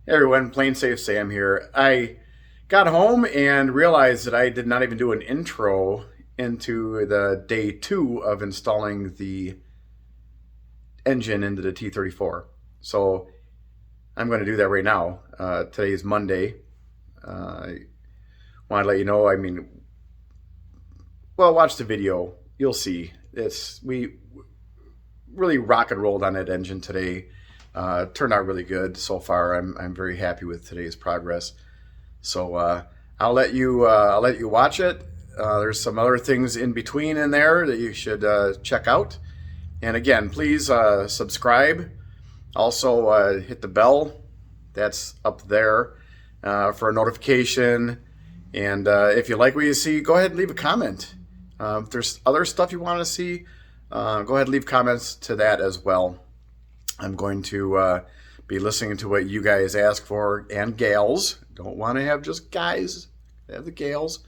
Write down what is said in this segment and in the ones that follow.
Hey everyone, Plain Safe Sam here. I got home and realized that I did not even do an intro into the day 2 of installing the engine into the T-34. So I'm going to do that right now. Today is Monday. I want to let you know, watch the video. You'll see. We really rock and rolled on that engine today. Turned out really good so far. I'm very happy with today's progress. So I'll let you watch it. There's some other things in between in there that you should check out. And again, please subscribe. Also hit the bell. That's up there for a notification. And if you like what you see, go ahead and leave a comment. If there's other stuff you want to see, go ahead and leave comments to that as well. I'm going to be listening to what you guys ask for, and gals. Don't want to have just guys, have the gals.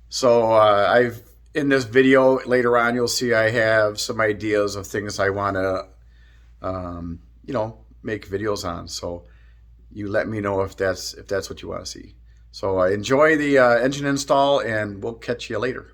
So in this video later on, you'll see I have some ideas of things I want to, make videos on. So you let me know if that's what you want to see. So enjoy the engine install, and we'll catch you later.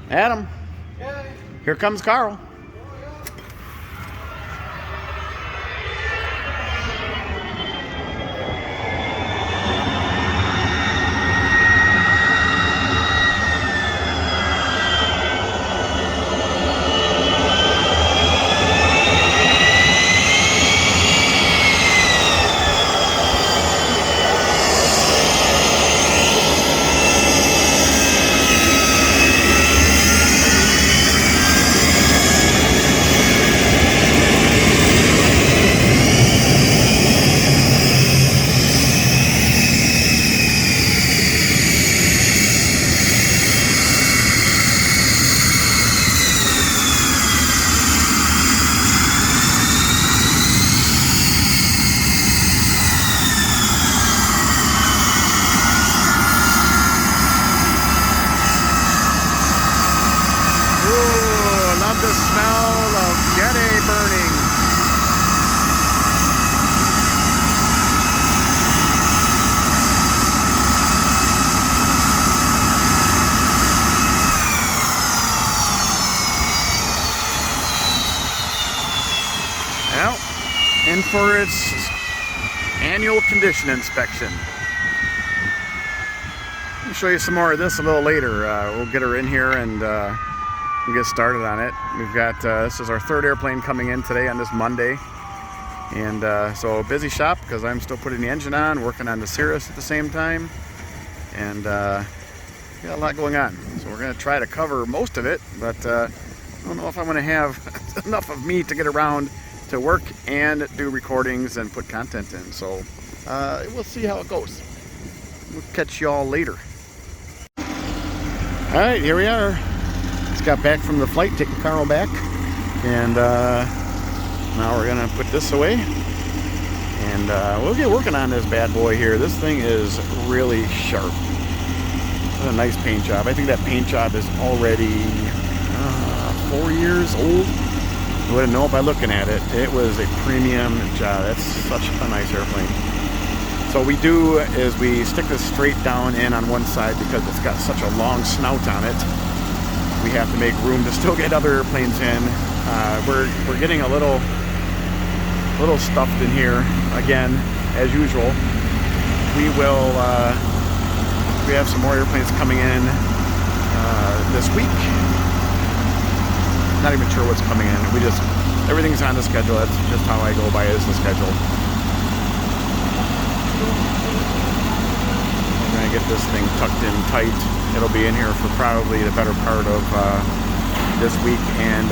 Adam, here comes Carl. The smell of jetty burning. Well, in for its annual condition inspection. I'll show you some more of this a little later. We'll get her in here and we'll get started on it. We've got, this is our third airplane coming in today on this Monday. And so busy shop because I'm still putting the engine on, working on the Cirrus at the same time, and got a lot going on. So we're going to try to cover most of it, but I don't know if I'm going to have enough of me to get around to work and do recordings and put content in. So we'll see how it goes. We'll catch y'all later. All right, here we are. Just got back from the flight, taking Carl back, and now we're gonna put this away, and we'll get working on this bad boy here. This thing is really sharp. What a nice paint job. I think that paint job is already 4 years old. You wouldn't know by looking at it. It was a premium job. That's such a nice airplane. So what we do is we stick this straight down in on one side because it's got such a long snout on it. We have to make room to still get other airplanes in. We're getting a little stuffed in here again, as usual. We have some more airplanes coming in this week. Not even sure what's coming in. Everything's on the schedule. That's just how I go by, is the schedule. We're gonna get this thing tucked in tight. It'll be in here for probably the better part of this week and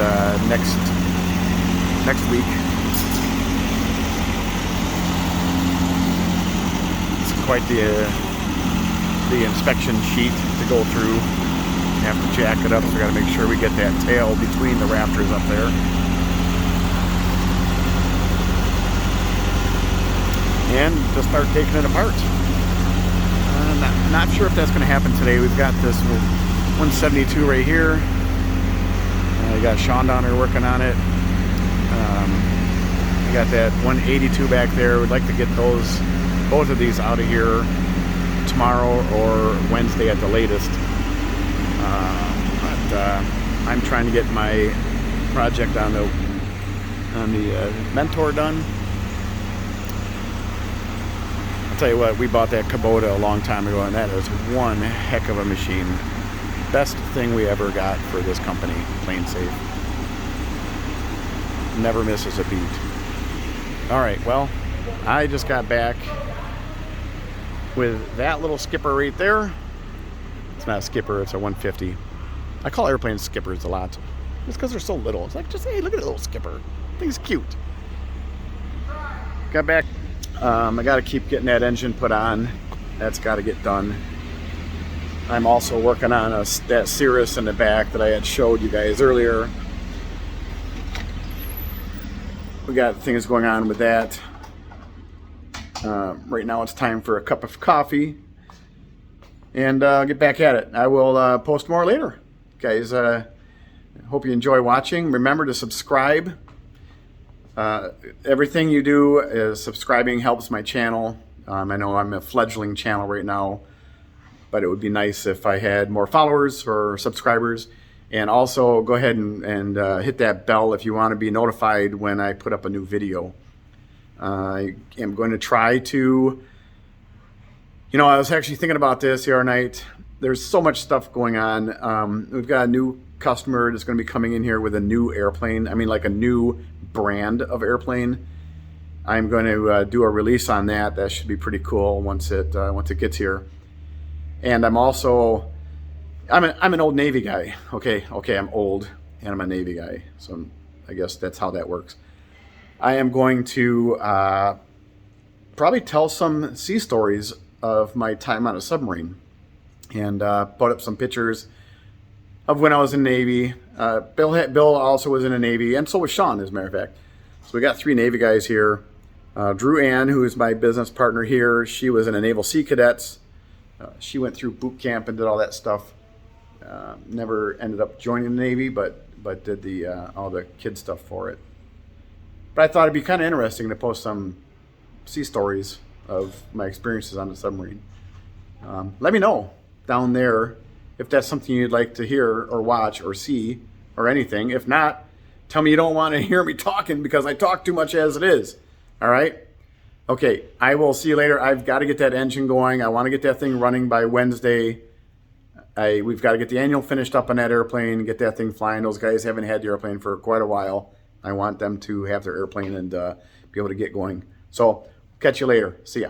next week. It's quite the inspection sheet to go through. You have to jack it up, so we got to make sure we get that tail between the rafters up there. And to start taking it apart. Not sure if that's going to happen today. We've got this 172 right here. We got Sean down there working on it. We got that 182 back there. We'd like to get both of these out of here tomorrow or Wednesday at the latest. But I'm trying to get my project on the Mentor done. I'll tell you what, we bought that Kubota a long time ago, and that is one heck of a machine. Best thing we ever got for this company, plain safe. Never misses a beat. All right, well, I just got back with that little skipper right there. It's not a skipper, it's a 150. I call airplanes skippers a lot. Just because they're so little. It's like, just, hey, look at that little skipper. Thing's cute. Got back. I got to keep getting that engine put on. That's got to get done. I'm also working on that Cirrus in the back that I had showed you guys earlier. We got things going on with that. Right now it's time for a cup of coffee and get back at it. I will post more later. Guys, hope you enjoy watching. Remember to subscribe. Everything you do is subscribing helps my channel. I know I'm a fledgling channel right now, but it would be nice if I had more followers or subscribers. And also go ahead and hit that bell if you want to be notified when I put up a new video. I am going to try to, I was actually thinking about this the other night. There's so much stuff going on. We've got a new customer that's going to be coming in here with a new airplane. I mean, like a new brand of airplane. I'm going to do a release on that. That should be pretty cool once it gets here. And I'm also, I'm an old Navy guy. Okay, I'm old and I'm a Navy guy. So I guess that's how that works. I am going to probably tell some sea stories of my time on a submarine and put up some pictures of when I was in the Navy. Bill also was in the Navy, and so was Sean, as a matter of fact. So we got 3 Navy guys here. Drew Ann, who is my business partner here, she was in the Naval Sea Cadets. She went through boot camp and did all that stuff. Never ended up joining the Navy, but did all the kid stuff for it. But I thought it'd be kind of interesting to post some sea stories of my experiences on the submarine. Let me know down there if that's something you'd like to hear or watch or see or anything. If not, tell me you don't want to hear me talking because I talk too much as it is. All right? Okay, I will see you later. I've got to get that engine going. I want to get that thing running by Wednesday. We've got to get the annual finished up on that airplane, get that thing flying. Those guys haven't had the airplane for quite a while. I want them to have their airplane and be able to get going. So catch you later. See ya.